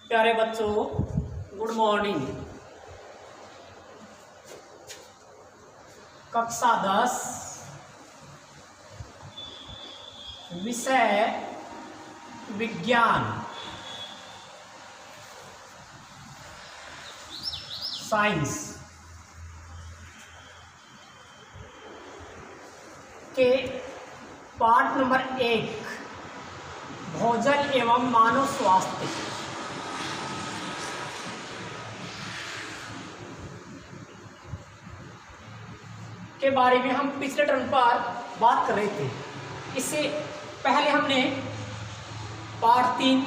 प्यारे बच्चों, good morning. कक्षा 10 विषय विज्ञान साइंस के पाठ नंबर 1 भोजन एवं मानव स्वास्थ्य के बारे में हम पिछले टर्म पर बात कर रहे थे। इससे पहले हमने पाठ 3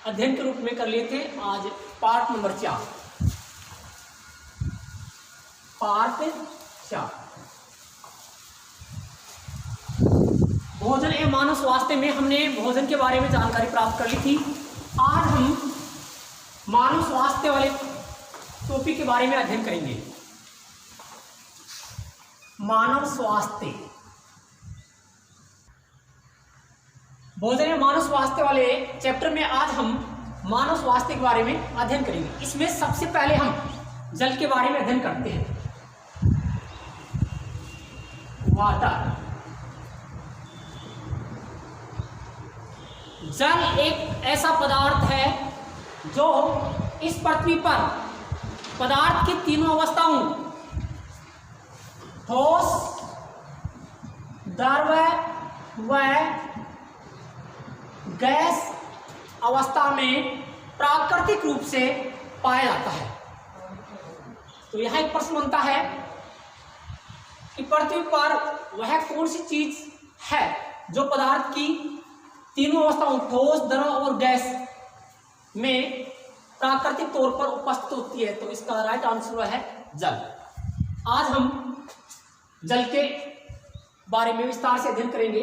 अध्ययन के रूप में कर लिए थे। आज पाठ नंबर 4 भोजन एवं मानव स्वास्थ्य में हमने भोजन के बारे में जानकारी प्राप्त कर ली थी। आज हम मानव स्वास्थ्य वाले टॉपिक के बारे में अध्ययन करेंगे। मानव स्वास्थ्य, भोजन एवं मानव स्वास्थ्य वाले चैप्टर में आज हम मानव स्वास्थ्य के बारे में अध्ययन करेंगे। इसमें सबसे पहले हम जल के बारे में अध्ययन करते हैं। वाटर, जल एक ऐसा पदार्थ है जो इस पृथ्वी पर पदार्थ की तीनों अवस्थाओं ठोस, द्रव्य व गैस अवस्था में प्राकृतिक रूप से पाया जाता है। तो यह एक प्रश्न बनता है कि पृथ्वी पर वह कौन सी चीज है जो पदार्थ की तीनों अवस्थाओं ठोस, द्रव और गैस में प्राकृतिक तौर पर उपस्थित होती है। तो इसका राइट आंसर है जल। आज हम जल के बारे में विस्तार से अध्ययन करेंगे।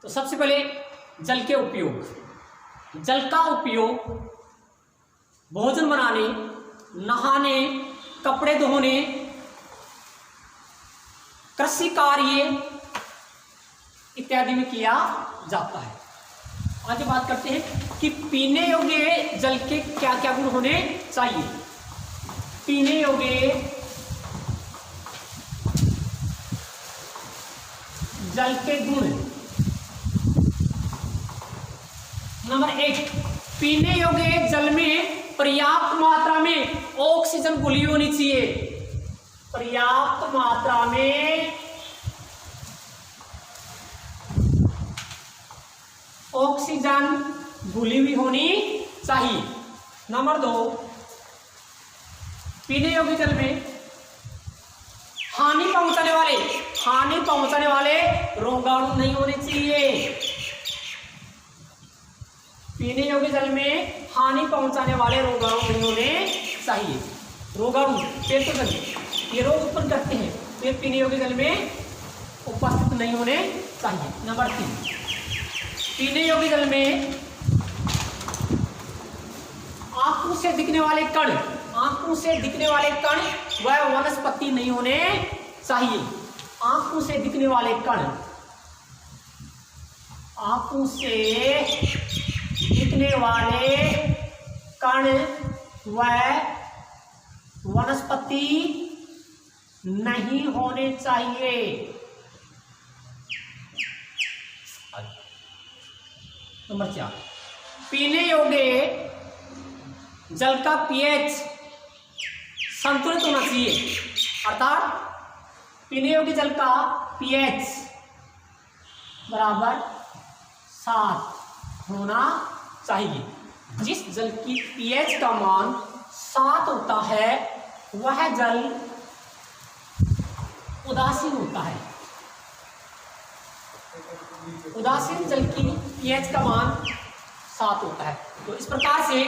तो सबसे पहले जल के उपयोग। जल का उपयोग भोजन बनाने, नहाने, कपड़े धोने, कृषि कार्य इत्यादि में किया जाता है। आगे बात करते हैं कि पीने योग्य जल के क्या क्या गुण होने चाहिए। पीने योग्य जल के गुण। नंबर 1, पीने योग्य जल में पर्याप्त मात्रा में ऑक्सीजन घुली होनी चाहिए। पर्याप्त मात्रा में ऑक्सीजन घुली हुई होनी चाहिए। नंबर 2, पीने योग्य जल में हानि पहुंचाने वाले रोगाणु नहीं होने चाहिए। पीने योग्य जल में हानि पहुंचाने वाले रोगाणु नहीं होने चाहिए। रोगाणु ये रोग उत्पन्न करते हैं, तो ये पीने योग्य जल में उपस्थित नहीं होने चाहिए। नंबर 3, पीने योग्य जल में आंखों से दिखने वाले कण वह वनस्पति नहीं होने चाहिए। आंखों से दिखने वाले कण वह वनस्पति नहीं होने चाहिए। नंबर 4, पीने योग्य जल का पीएच संतुलित होना चाहिए। अर्थात पीने योग्य जल का पीएच बराबर 7 होना चाहिए। जिस जल की पीएच का मान 7 होता है वह जल उदासीन होता है। उदासीन जल की पीएच का मान 7 होता है। तो इस प्रकार से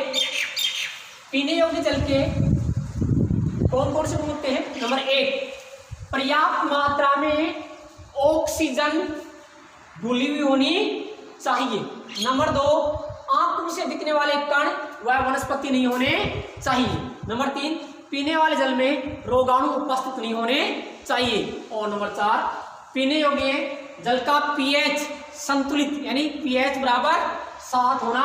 पीने योग्य जल के कौन कौन से गुण होते हैं। नंबर 1, पर्याप्त मात्रा में ऑक्सीजन घुली हुई होनी चाहिए। नंबर 2, आंखों से दिखने वाले कण वह वनस्पति नहीं होने चाहिए। नंबर 3, पीने वाले जल में रोगाणु उपस्थित नहीं होने चाहिए। और नंबर 4, पीने योग्य जल का पीएच संतुलित यानी पीएच बराबर 7 होना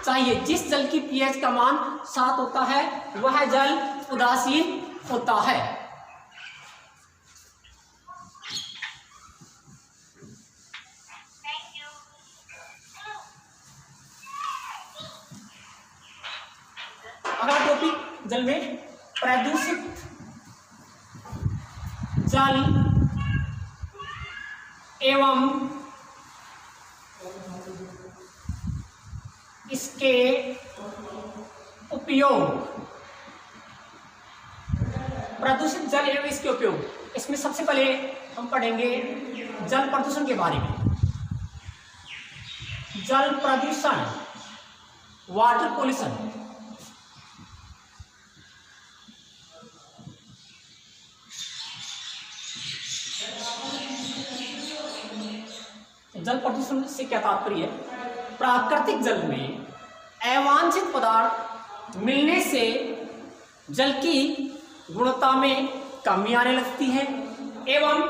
चाहिए। जिस जल की pH का मान 7 होता है वह जल उदासीन होता है। अगला टॉपिक जल में प्रदूषित जल एवं इसके उपयोग। प्रदूषित जल एवं इसके उपयोग, इसमें सबसे पहले हम पढ़ेंगे जल प्रदूषण के बारे में। जल प्रदूषण, वाटर पोल्यूशन। जल प्रदूषण से क्या तात्पर्य है? प्राकृतिक जल में अवांछित पदार्थ मिलने से जल की गुणवत्ता में कमी आने लगती है एवं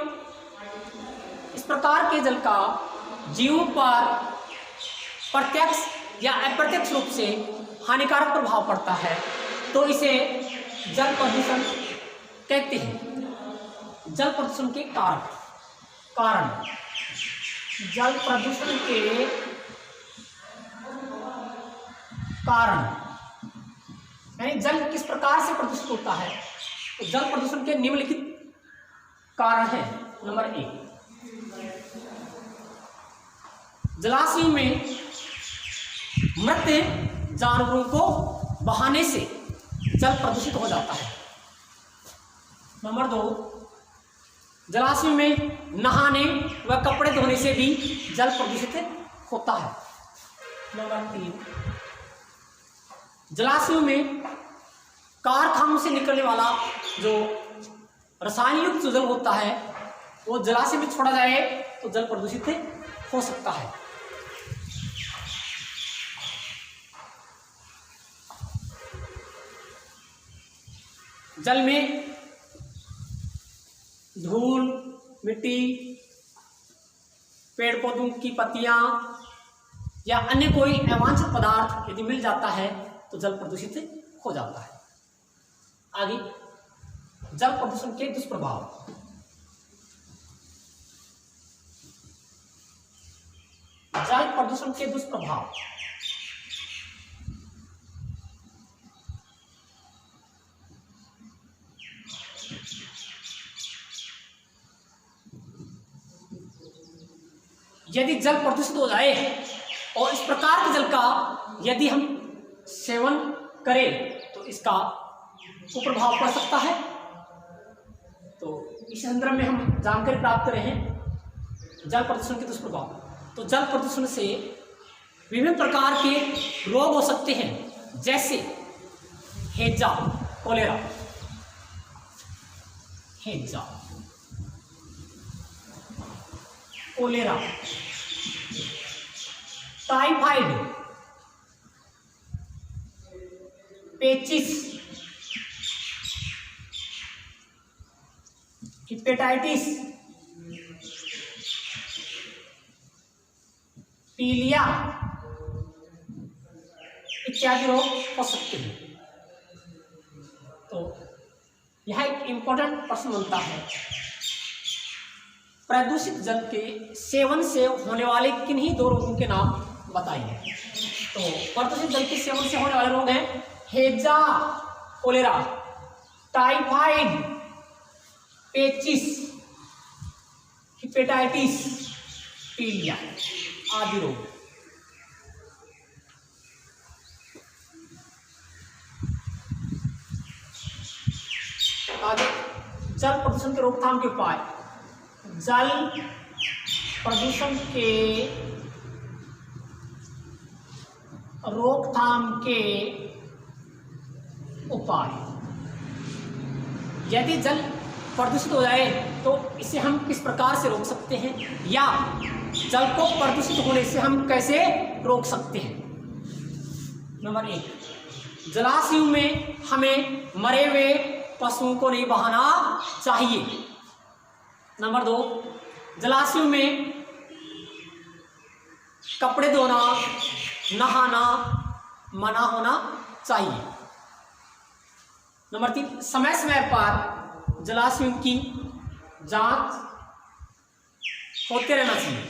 इस प्रकार के जल का जीवों पर प्रत्यक्ष या अप्रत्यक्ष रूप से हानिकारक प्रभाव पड़ता है, तो इसे जल प्रदूषण कहते हैं। जल प्रदूषण के कारण जल प्रदूषण के कारण यानी जल किस प्रकार से प्रदूषित होता है, तो जल प्रदूषण के निम्नलिखित कारण है। नंबर 1, जलाशयों में मृत जानवरों को बहाने से जल प्रदूषित हो जाता है। नंबर 2, जलाशयों में नहाने व कपड़े धोने से भी जल प्रदूषित होता है। नंबर 3, जलाशयों में कारखानों से निकलने वाला जो रसायन युक्त जल होता है वो जलाशय में छोड़ा जाए तो जल प्रदूषित हो सकता है। जल में धूल, मिट्टी, पेड़ पौधों की पत्तियां या अन्य कोई अवांछित पदार्थ यदि मिल जाता है तो जल प्रदूषित हो जाता है। आगे जल प्रदूषण के दुष्प्रभाव। जल प्रदूषण के दुष्प्रभाव। यदि जल प्रदूषित हो जाए और इस प्रकार के जल का यदि हम सेवन करें तो इसका कुप्रभाव पड़ सकता है। तो इस संदर्भ में हम जानकारी प्राप्त कर रहे हैं जल प्रदूषण के दुष्प्रभाव। तो जल प्रदूषण से विभिन्न प्रकार के रोग हो सकते हैं, जैसे हैजा, कोलेरा, हैजा, कोलेरा, टाइफाइड, पेचिस, हेपेटाइटिस, पीलिया इत्यादि रोग हो सकते हैं। तो यह एक इंपॉर्टेंट प्रश्न बनता है, प्रदूषित जल के सेवन से होने वाले किन्हीं 2 रोगों के नाम बताइए। तो प्रदूषित जल के सेवन से होने वाले रोग हैं हैजा, कोलेरा, टाइफाइड, पेचिस, हेपेटाइटिस, पीलिया आदि रोग। आगे जल प्रदूषण के रोकथाम के उपाय। जल प्रदूषण के रोकथाम के उपाय। यदि जल प्रदूषित हो जाए तो इसे हम किस प्रकार से रोक सकते हैं, या जल को प्रदूषित होने से हम कैसे रोक सकते हैं। नंबर 1, जलाशयों में हमें मरे हुए पशुओं को नहीं बहाना चाहिए। नंबर 2, जलाशयों में कपड़े धोना नहाना मना होना चाहिए। नंबर 3, समय समय पर जलाशयों की जांच होते रहना चाहिए।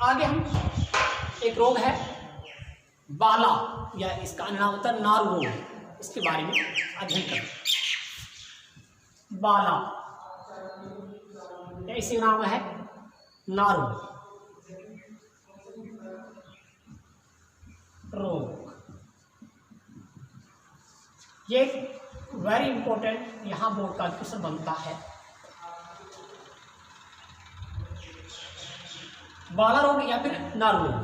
आगे हम एक रोग है बाला, या इसका नाम होता है नारू रोग, इसके बारे में अध्ययन करें। बाला या इसी नाम है नारू रोग। ये वेरी इंपॉर्टेंट यहां बोर्ड का क्वेश्चन बनता है। बाला रोग या फिर नारू रोग,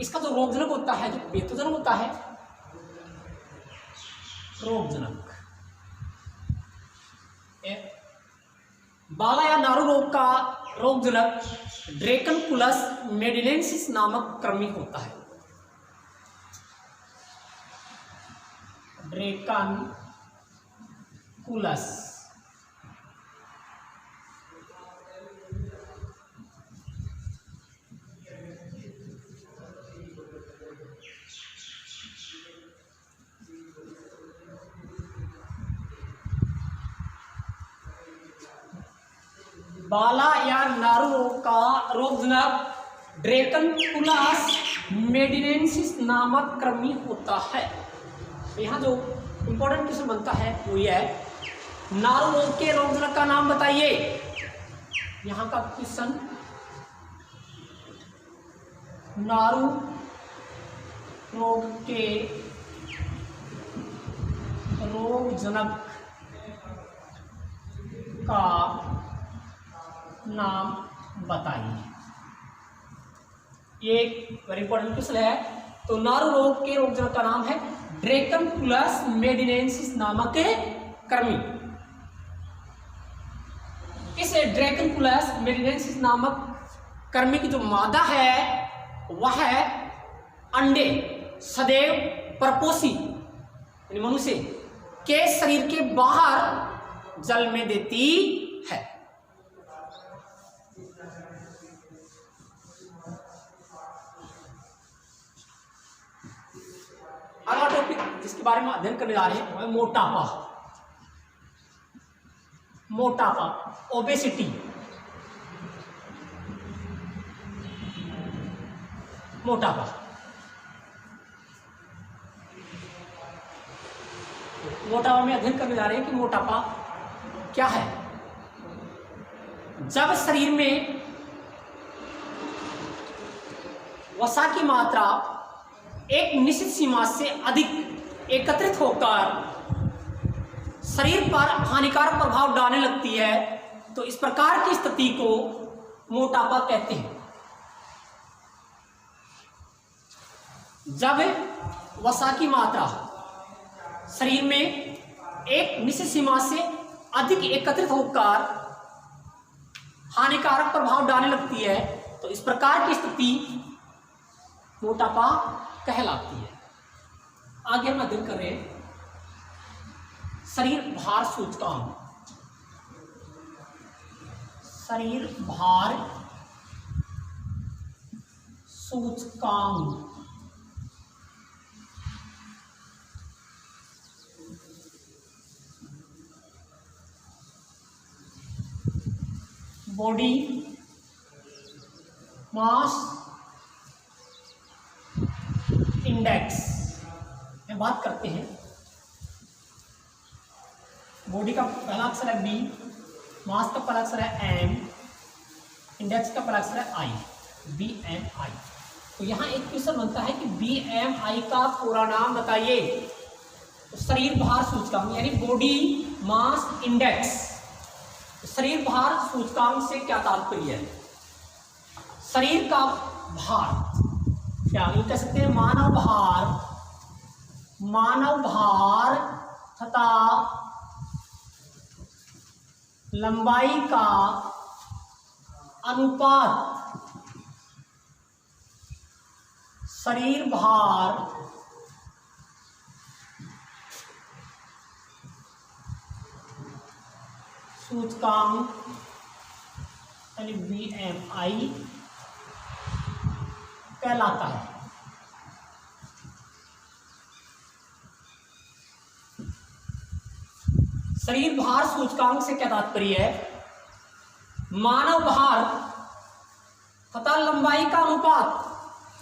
इसका जो रोगजनक होता है, जो बेतुजनक होता है, रोगजनक। बाला या नारू रोग का रोगजनक ड्रेकनकुलस मेडिनेंसिस नामक कृमि होता है। ड्रेकनकुलस बाला या नारू रोग का रोगजनक ड्रेकनकुलस मेडिनेंसिस नामक कृमि होता है। यहाँ जो इंपॉर्टेंट क्वेश्चन बनता है वो ये है, नारू रोग के रोगजनक का नाम बताइए। यहाँ का क्वेश्चन, नारू रोग के रोगजनक का नाम बताइए। ये एक वेरी इंपॉर्टेंट क्वेश्चन है। तो नारू रोग के रोगजनक का नाम है ड्रेकनकुलस मेडिनेंसिस नामक कृमि। इस ड्रेकनकुलस मेडिनेंसिस नामक कृमि की जो मादा है वह अंडे सदैव परपोषी यानी मनुष्य के शरीर के बाहर जल में देती है। अगला टॉपिक जिसके बारे में अध्ययन करने जा रहे हैं वो है मोटापा। मोटापा, ओबेसिटी। मोटापा, मोटापा में अध्ययन करने जा रहे हैं कि मोटापा क्या है। जब शरीर में वसा की मात्रा एक निश्चित सीमा से अधिक एकत्रित होकर शरीर पर हानिकारक प्रभाव डालने लगती है, तो इस प्रकार की स्थिति को मोटापा कहते हैं। जब वसा की मात्रा शरीर में एक निश्चित सीमा से अधिक एकत्रित होकर हानिकारक प्रभाव डालने लगती है, तो इस प्रकार की स्थिति मोटापा कहलाती है। आगे हम अध्ययन कर रहे हैं शरीर भार सूचकांक। शरीर भार सूचकांक। बॉडी मास इंडेक्स में बात करते हैं। बॉडी का पहला अक्षर है बी, मास का पहला अक्षर है एम, इंडेक्स का पहला अक्षर है आई, बी एम आई। तो यहाँ एक क्वेश्चन बनता है कि बी एम आई का पूरा नाम बताइए। तो शरीर भार सूचकांक यानी बॉडी मास इंडेक्स। शरीर भार सूचकांक से क्या तात्पर्य है? शरीर का भार, क्या ये कह सकते हैं मानव भार, मानव भार तथा लंबाई का अनुपात शरीर भार सूचकांक यानी BMI कहलाता है। शरीर भार सूचकांक से क्या तात्पर्य है? मानव भार तथा लंबाई का अनुपात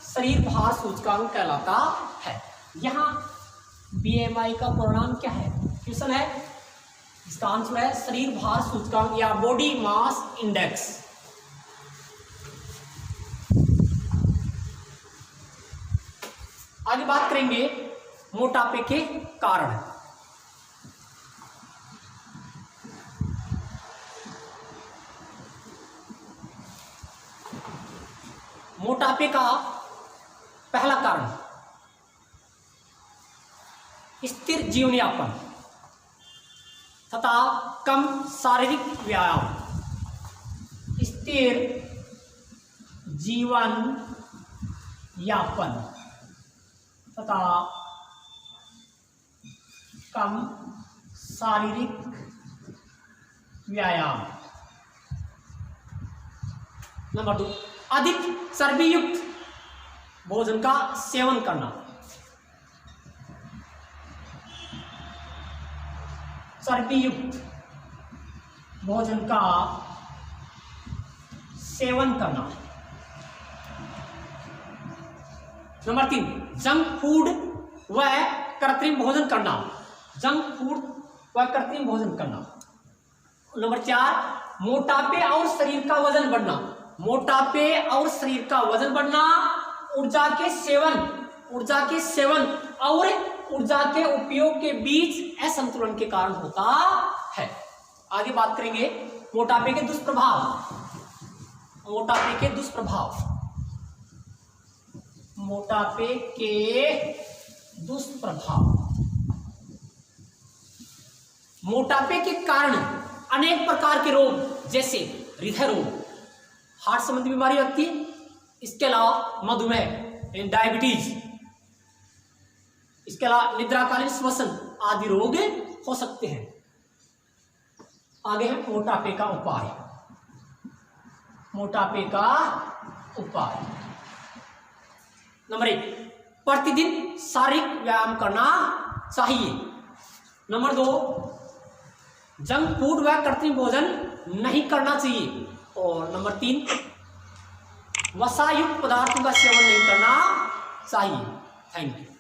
शरीर भार सूचकांक कहलाता है। यहां BMI का परिणाम क्या है? क्वेश्चन है, इसका आंसर है शरीर भार सूचकांक या बॉडी मास इंडेक्स। आगे बात करेंगे मोटापे के कारण। मोटापे का पहला कारण स्थिर जीवन यापन तथा कम शारीरिक व्यायाम। स्थिर जीवन यापन तथा कम शारीरिक व्यायाम। नंबर 2, अधिक चर्बीयुक्त भोजन का सेवन करना। चर्बीयुक्त भोजन का सेवन करना। नंबर 3, जंक फूड व कृत्रिम भोजन करना। जंक फूड व कृत्रिम भोजन करना। नंबर 4, मोटापे और शरीर का वजन बढ़ना। मोटापे और शरीर का वजन बढ़ना ऊर्जा के सेवन और ऊर्जा के उपयोग के बीच असंतुलन के कारण होता है। आगे बात करेंगे मोटापे के दुष्प्रभाव। मोटापे के दुष्प्रभाव। मोटापे के दुष्प्रभाव। मोटापे के कारण अनेक प्रकार के रोग जैसे हृदय रोग, हार्ट संबंधी बीमारी होती है। इसके अलावा मधुमेह, डायबिटीज, इसके अलावा निद्राकालीन श्वसन आदि रोग हो सकते हैं। आगे है मोटापे का उपाय। मोटापे का उपाय। नंबर 1, प्रतिदिन शारीरिक व्यायाम करना चाहिए। नंबर 2, जंक फूड व कृत्रिम भोजन नहीं करना चाहिए। और नंबर 3, वसायुक्त पदार्थों का सेवन नहीं करना चाहिए। Thank you.